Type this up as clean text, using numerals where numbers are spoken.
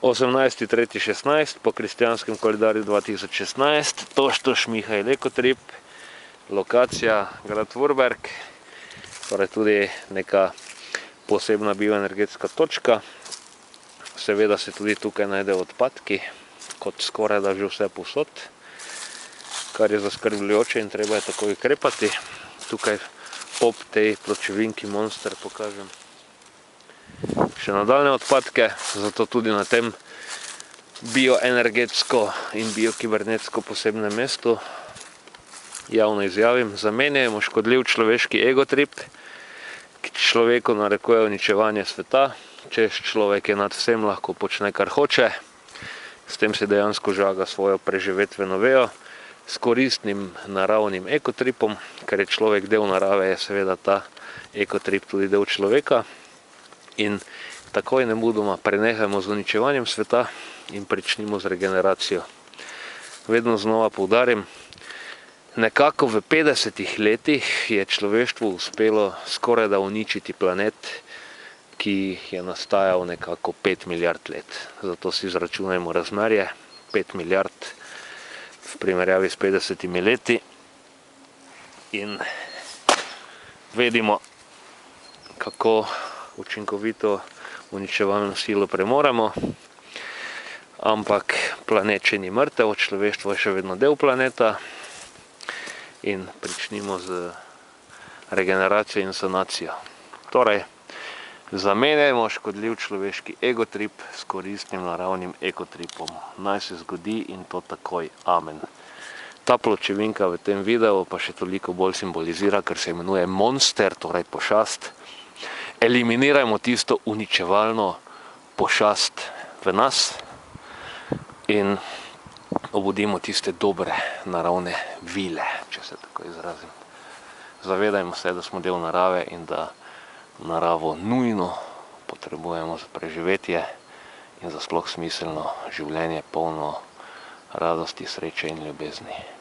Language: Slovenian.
18.3.16 po kristjanskem koledarju 2016, Toštoš Mihajl Ekotrip, lokacija grad Vurberk, torej tudi neka posebna bioenergetska točka. Seveda se tudi tukaj najdejo odpadki, kot skoraj da že vse povsod, kar je zaskrbljujoče in treba je takoj ukrepati. Tukaj ob tej pločevinki Monster pokažem še nadaljne odpadke, zato tudi na tem bioenergetsko in biokibernetsko posebnem mestu javno izjavim: zamenjajmo škodljiv človeški egotrip, ki človeku narekuje uničevanje sveta, češ človek je nad vsem, lahko počne kar hoče, s tem si dejansko žaga svojo preživetveno vejo, s koristnim naravnim ekotripom, ker je človek del narave, je seveda ta ekotrip tudi del človeka. In takoj nemudoma prenehajmo z uničevanjem sveta in pričnimo z regeneracijo. Vedno znova poudarim, nekako v 50 letih je človeštvu uspelo skoraj da uničiti planet, ki je nastajal nekako 5 milijard let. Zato si izračunajmo razmerje, 5 milijard v primerjavi s 50 leti in vedimo, kako učinkovito uničevalno silo premoremo, ampak planet še ni mrtev, človeštvo je še vedno del planeta in pričnimo z regeneracijo in sanacijo. Torej, zamenjajmo škodljiv človeški egotrip s koristnim naravnim ekotripom. Naj se zgodi in to takoj. Amen. Ta pločevinka v tem videu pa še toliko bolj simbolizira, ker se imenuje Monster, torej pošast. Eliminirajmo tisto uničevalno pošast v nas in obudimo tiste dobre naravne vile, če se tako izrazim. Zavedajmo se, da smo del narave in da naravo nujno potrebujemo za preživetje in za sploh smiselno življenje, polno radosti, sreče in ljubezni.